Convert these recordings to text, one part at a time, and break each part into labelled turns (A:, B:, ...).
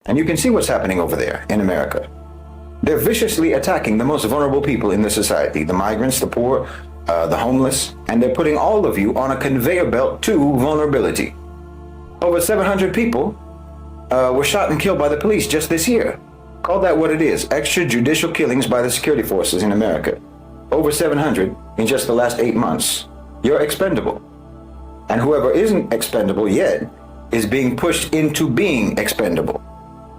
A: And you can see what's happening over there in America. They're viciously attacking the most vulnerable people in the society, the migrants, the poor, the homeless, and they're putting all of you on a conveyor belt to vulnerability. Over 700 people were shot and killed by the police just this year. Call that what it is, extrajudicial killings by the security forces in America. Over 700 in just the last 8 months. You're expendable. And whoever isn't expendable yet is being pushed into being expendable.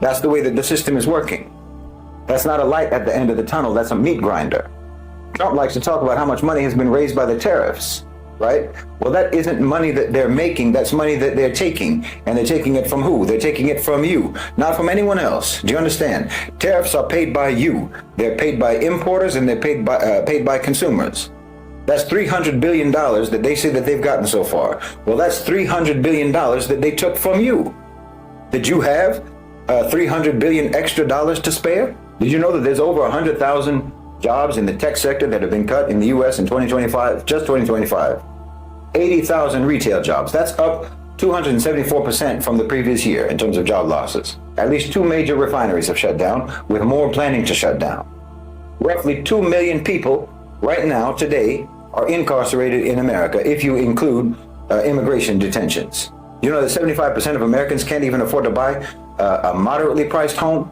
A: That's the way that the system is working. That's not a light at the end of the tunnel, that's a meat grinder. Trump likes to talk about how much money has been raised by the tariffs, right? Well, that isn't money that they're making, that's money that they're taking. And they're taking it from who? They're taking it from you, not from anyone else. Do you understand? Tariffs are paid by you. They're paid by importers and they're paid by consumers. That's $300 billion that they say that they've gotten so far. Well, that's $300 billion that they took from you. Did you have $300 billion extra dollars to spare? Did you know that there's over 100,000 jobs in the tech sector that have been cut in the US in 2025, just 2025? 80,000 retail jobs. That's up 274% from the previous year in terms of job losses. At least 2 major refineries have shut down, with more planning to shut down. Roughly 2 million people right now, today, are incarcerated in America if you include immigration detentions. You know that 75% of Americans can't even afford to buy a moderately priced home?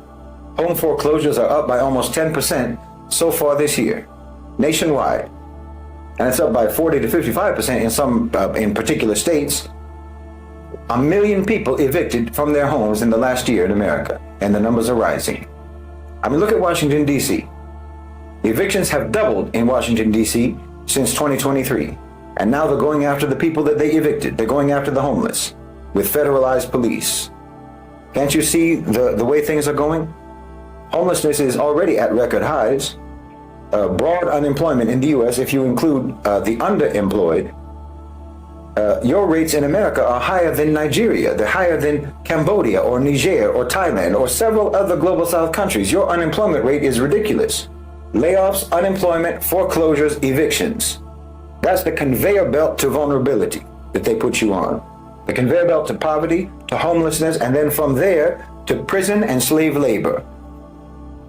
A: Home foreclosures are up by almost 10% so far this year, nationwide. And it's up by 40 to 55% in some, in particular states. 1 million people evicted from their homes in the last year in America, and the numbers are rising. I mean, look at Washington, D.C. Evictions have doubled in Washington, D.C. since 2023. And now they're going after the people that they evicted. They're going after the homeless with federalized police. Can't you see the way things are going? Homelessness is already at record highs. Broad unemployment in the U.S., if you include the underemployed, your rates in America are higher than Nigeria. They're higher than Cambodia or Niger or Thailand or several other global south countries. Your unemployment rate is ridiculous. Layoffs, unemployment, foreclosures, evictions. That's the conveyor belt to vulnerability that they put you on. The conveyor belt to poverty, to homelessness, and then from there to prison and slave labor.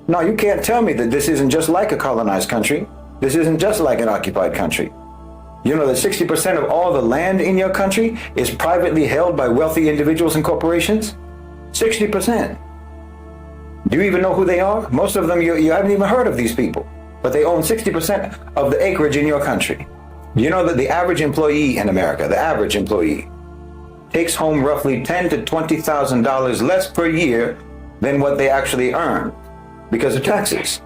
A: Now, you can't tell me that this isn't just like a colonized country. This isn't just like an occupied country. You know that 60% of all the land in your country is privately held by wealthy individuals and corporations? 60%. Do you even know who they are? Most of them, you haven't even heard of these people, but they own 60% of the acreage in your country. Do you know that the average employee in America, the average employee, takes home roughly $10,000 to $20,000 less per year than what they actually earn because of taxes,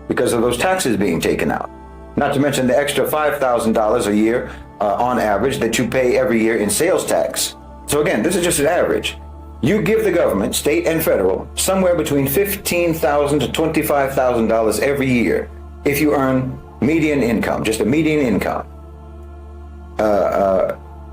A: because of those taxes being taken out? Not to mention the extra $5,000 a year on average that you pay every year in sales tax. So again, this is just an average. You give the government, state and federal, somewhere between $15,000 to $25,000 every year if you earn median income, just a median income.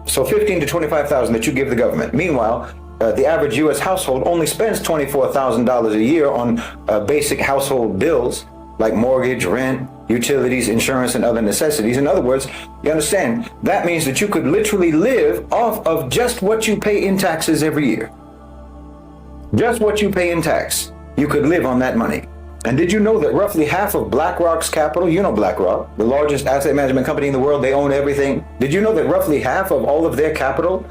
A: So $15,000 to $25,000 that you give the government. Meanwhile, the average U.S. household only spends $24,000 a year on basic household bills like mortgage, rent, utilities, insurance, and other necessities. In other words, you understand, that means that you could literally live off of just what you pay in taxes every year. Just what you pay in tax, you could live on that money. And did you know that roughly half of BlackRock's capital, you know BlackRock, the largest asset management company in the world, they own everything. Did you know that roughly half of all of their capital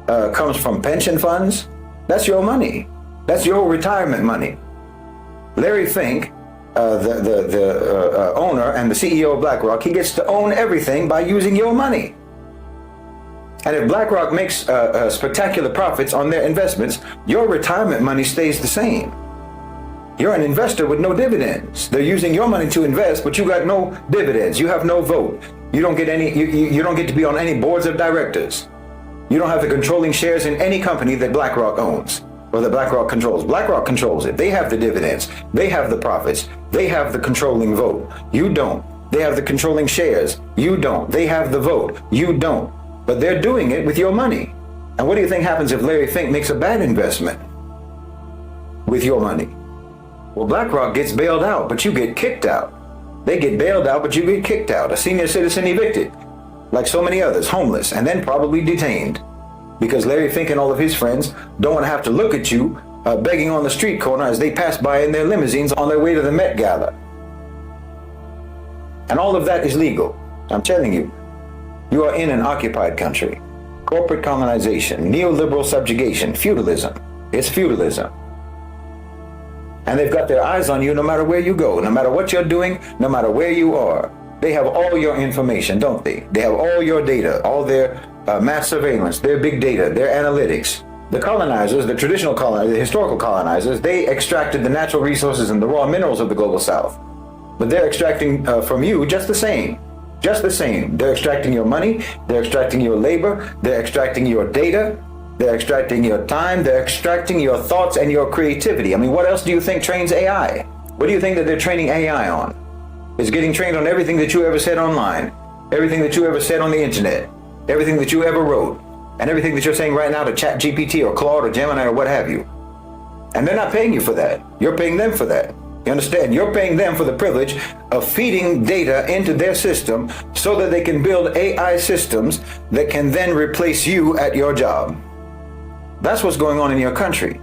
A: comes from pension funds? That's your money. That's your retirement money. Larry Fink, the owner and the CEO of BlackRock, he gets to own everything by using your money. And if BlackRock makes spectacular profits on their investments, your retirement money stays the same. You're an investor with no dividends. They're using your money to invest, but you got no dividends. You have no vote. You don't get any. You don't get to be on any boards of directors. You don't have the controlling shares in any company that BlackRock owns or that BlackRock controls. BlackRock controls it. They have the dividends. They have the profits. They have the controlling vote. You don't. They have the controlling shares. You don't. They have the vote. You don't. But they're doing it with your money. And what do you think happens if Larry Fink makes a bad investment with your money? Well, BlackRock gets bailed out, but you get kicked out. They get bailed out, but you get kicked out. A senior citizen evicted, like so many others, homeless, and then probably detained. Because Larry Fink and all of his friends don't want to have to look at you begging on the street corner as they pass by in their limousines on their way to the Met Gala. And all of that is legal. I'm telling you, you are in an occupied country. Corporate colonization, neoliberal subjugation, feudalism. It's feudalism. And they've got their eyes on you no matter where you go, no matter what you're doing, no matter where you are. They have all your information, don't they? They have all your data, all their mass surveillance, their big data, their analytics. The colonizers, the traditional colonizers, the historical colonizers, they extracted the natural resources and the raw minerals of the global south. But they're extracting from you just the same. Just the same. They're extracting your money, they're extracting your labor, they're extracting your data, they're extracting your time, they're extracting your thoughts and your creativity. I mean, what else do you think trains AI? What do you think that they're training AI on? It's getting trained on everything that you ever said online, everything that you ever said on the internet, everything that you ever wrote, and everything that you're saying right now to ChatGPT or Claude or Gemini or what have you. And they're not paying you for that. You're paying them for that. You understand? You're paying them for the privilege of feeding data into their system so that they can build AI systems that can then replace you at your job. That's what's going on in your country.